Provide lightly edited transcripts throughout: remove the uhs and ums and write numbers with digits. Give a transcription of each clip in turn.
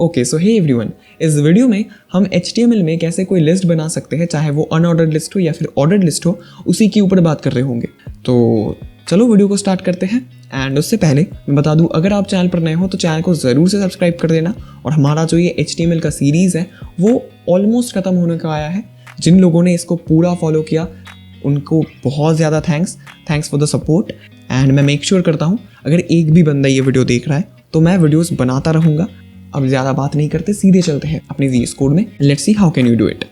Okay so hey everyone, इस video में हम HTML में कैसे कोई लिस्ट बना सकते हैं, चाहे वो अनऑर्डर्ड लिस्ट हो या फिर ऑर्डर्ड लिस्ट हो, उसी के ऊपर बात कर रहे होंगे। तो चलो वीडियो को स्टार्ट करते हैं। एंड उससे पहले मैं बता दूं, अगर आप चैनल पर नए हो तो चैनल को ज़रूर से सब्सक्राइब कर देना। और हमारा जो ये HTML का सीरीज़ है वो ऑलमोस्ट ख़त्म होने का आया है। जिन लोगों ने इसको पूरा फॉलो किया उनको बहुत ज़्यादा thanks for the support. And मैं मेक श्योर करता हूँ अगर एक भी बंदा ये वीडियो देख रहा है तो मैं वीडियोस बनाता रहूँगा। अब ज़्यादा बात नहीं करते, सीधे चलते हैं अपने VS कोड में। Let's see how can you do it.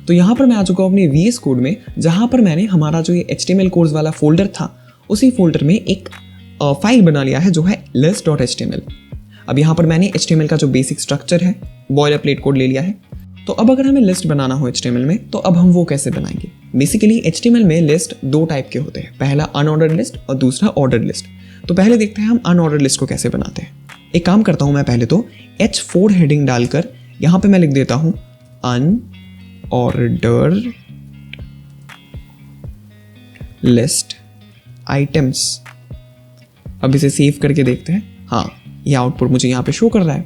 तो यहाँ पर मैं आ चुका हूँ अपने VS कोड में, जहाँ पर मैंने हमारा जो ये HTML कोर्स वाला फोल्डर था उसी फोल्डर में एक फाइल बना लिया है जो है list.html। अब यहाँ पर मैंने HTML का जो बेसिक स्ट्रक्चर है, बॉयलर प्लेट कोड ले लिया है। तो अब अगर हमें लिस्ट बनाना हो HTML में तो अब हम वो कैसे बनाएंगे। बेसिकली HTML में लिस्ट दो टाइप के होते हैं, पहला अनऑर्डर्ड लिस्ट और दूसरा ऑर्डर्ड लिस्ट। तो पहले देखते हैं हम अनऑर्डर्ड लिस्ट को कैसे बनाते हैं। एक काम करता हूँ मैं पहले तो H4 हेडिंग डालकर यहाँ पे मैं लिख देता हूँ अनऑर्डर्ड लिस्ट आइटम्स। अब इसे सेव करके देखते हैं। हाँ, ये आउटपुट मुझे यहाँ पे शो कर रहा है।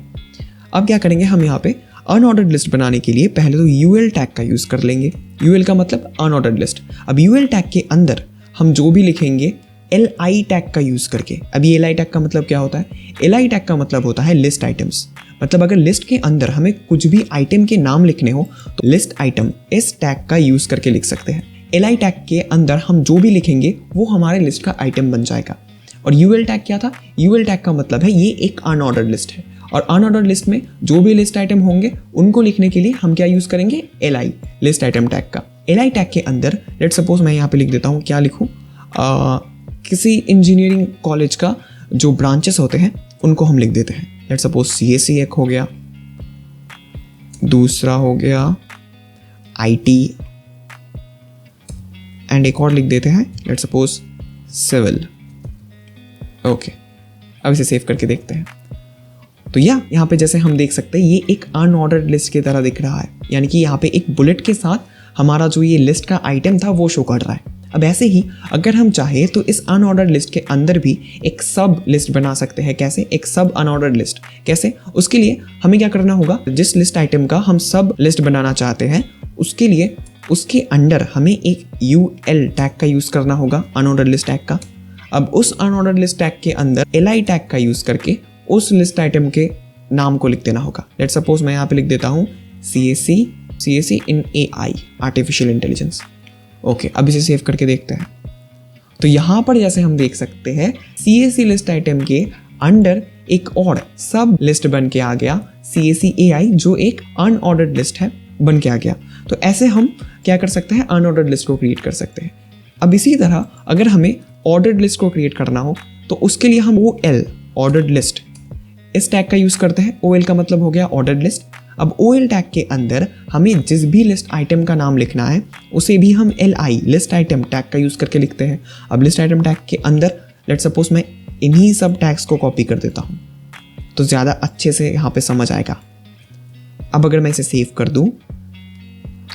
अब क्या करेंगे, हम यहाँ पे अनऑर्डर्ड लिस्ट बनाने के लिए पहले तो UL टैग का यूज़ कर लेंगे। UL का मतलब अनऑर्डर्ड लिस्ट। अब UL टैग के अंदर हम जो भी लिखेंगे LI टैग का यूज़ करके। अब ये LI टैग का मतलब क्या होता है? LI टैग का मतलब होता है लिस्ट आइटम्स। मतलब अगर लिस्ट के अंदर हमें कुछ भी आइटम के नाम लिखने हो तो लिस्ट आइटम इस टैग का यूज़ करके लिख सकते हैं। LI टैग के अंदर हम जो भी लिखेंगे वो हमारे लिस्ट का आइटम बन जाएगा। और UL टैग क्या था? UL टैग का मतलब है ये एक अनऑर्डर्ड लिस्ट है, और अनऑर्डर्ड लिस्ट में जो भी लिस्ट आइटम होंगे उनको लिखने के लिए हम क्या यूज़ करेंगे? LI लिस्ट आइटम टैग का। LI टैग के अंदर लेट सपोज मैं यहाँ पे लिख देता हूँ, क्या लिखूँ, किसी इंजीनियरिंग कॉलेज का जो ब्रांचेस होते हैं उनको हम लिख देते हैं। लेट सपोज CSE एक हो गया, दूसरा हो गया IT, एंड एक और लिख देते हैं लेट सपोज सिविल। ओके, अब इसे सेव करके देखते हैं। तो यहाँ पे जैसे हम देख सकते हैं ये एक अनऑर्डर्ड लिस्ट की तरह दिख रहा है, यानी कि यहाँ पे एक बुलेट के साथ हमारा जो ये लिस्ट का आइटम था वो शो कर रहा है। अब ऐसे ही अगर हम चाहे तो इस अनऑर्डर्ड लिस्ट के अंदर भी एक सब लिस्ट बना सकते हैं। कैसे? एक सब अनऑर्डर्ड लिस्ट कैसे? उसके लिए हमें क्या करना होगा, जिस लिस्ट आइटम का हम सब लिस्ट बनाना चाहते हैं उसके लिए उसके अंडर हमें एक UL टैग का यूज़ करना होगा, अनऑर्डर्ड लिस्ट टैग का। अब उस अनऑर्डर्ड लिस्ट टैग के अंदर LI टैग का यूज़ करके उस लिस्ट आइटम के नाम को लिख देना होगा। लेट सपोज मैं यहाँ पे लिख देता हूँ CSE इन AI आर्टिफिशियल इंटेलिजेंस। ओके, अब इसे सेव करके देखते हैं। तो यहाँ पर जैसे हम देख सकते हैं CSE लिस्ट आइटम के अंडर एक और सब लिस्ट बन के आ गया, CSE AI, जो एक अनऑर्डर्ड लिस्ट है, बन के आ गया। तो ऐसे हम क्या कर सकते हैं, अनऑर्डर्ड लिस्ट को क्रिएट कर सकते हैं। अब इसी तरह अगर हमें ऑर्डर्ड लिस्ट को क्रिएट करना हो तो उसके लिए हम OL ऑर्डर्ड लिस्ट इस टैग का यूज़ करते हैं। OL का मतलब हो गया ऑर्डर्ड लिस्ट। अब OL टैग के अंदर हमें जिस भी लिस्ट आइटम का नाम लिखना है उसे भी हम LI लिस्ट आइटम टैग का यूज़ करके लिखते हैं। अब लिस्ट आइटम टैग के अंदर लेट सपोज मैं इन्हीं सब टैग्स को कॉपी कर देता हूँ तो ज़्यादा अच्छे से यहाँ पे समझ आएगा। अब अगर मैं इसे सेव कर दूँ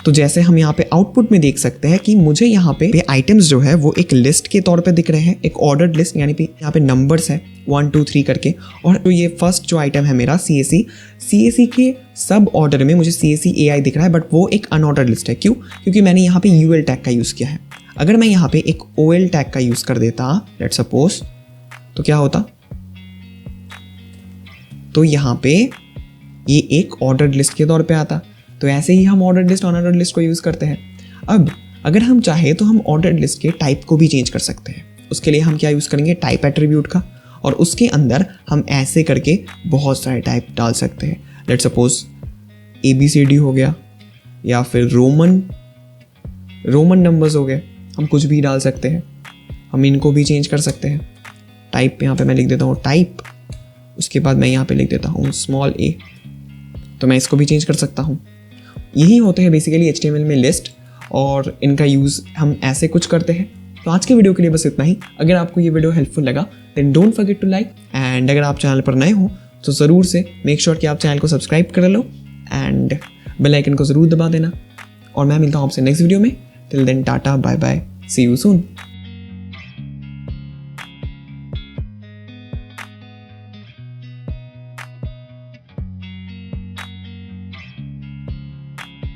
तो जैसे हम यहाँ पे आउटपुट में देख सकते हैं कि मुझे यहाँ पे आइटम्स जो है वो एक लिस्ट के तौर पे दिख रहे हैं, एक ऑर्डर्ड लिस्ट, यानी कि यहाँ पे नंबर्स है 1 2 3 करके। और तो ये फर्स्ट जो आइटम है मेरा CSE के सब ऑर्डर में मुझे CSE AI दिख रहा है, बट वो एक अनऑर्डर्ड लिस्ट है। क्यों? क्योंकि मैंने यहाँ पे UL टैग का यूज़ किया है। अगर मैं यहाँ पे एक OL टैग का यूज़ कर देता लेट सपोज, तो क्या होता, तो यहाँ पे ये एक ऑर्डर्ड लिस्ट के तौर पे आता। तो ऐसे ही हम ऑर्डर्ड लिस्ट अनऑर्डर्ड लिस्ट को यूज़ करते हैं। अब अगर हम चाहे तो हम ऑर्डर्ड लिस्ट के टाइप को भी चेंज कर सकते हैं। उसके लिए हम क्या यूज़ करेंगे, टाइप एट्रीब्यूट का, और उसके अंदर हम ऐसे करके बहुत सारे टाइप डाल सकते हैं। लेट सपोज ABCD हो गया, या फिर रोमन नंबर्स हो गए, हम कुछ भी डाल सकते हैं। हम इनको भी चेंज कर सकते हैं। टाइप यहाँ पे मैं लिख देता हूँ टाइप, उसके बाद मैं यहाँ पे लिख देता हूँ स्मॉल a, तो मैं इसको भी चेंज कर सकता हूँ। यही होते हैं बेसिकली HTML में लिस्ट, और इनका यूज़ हम ऐसे कुछ करते हैं। तो आज के वीडियो के लिए बस इतना ही। अगर आपको ये वीडियो हेल्पफुल लगा then don't forget to like, and अगर आप चैनल पर नए हो तो ज़रूर से मेक श्योर कि आप चैनल को सब्सक्राइब कर लो एंड बेल आइकन को ज़रूर दबा देना। और मैं मिलता हूँ आपसे नेक्स्ट वीडियो में। Till then tata bye bye, see you soon.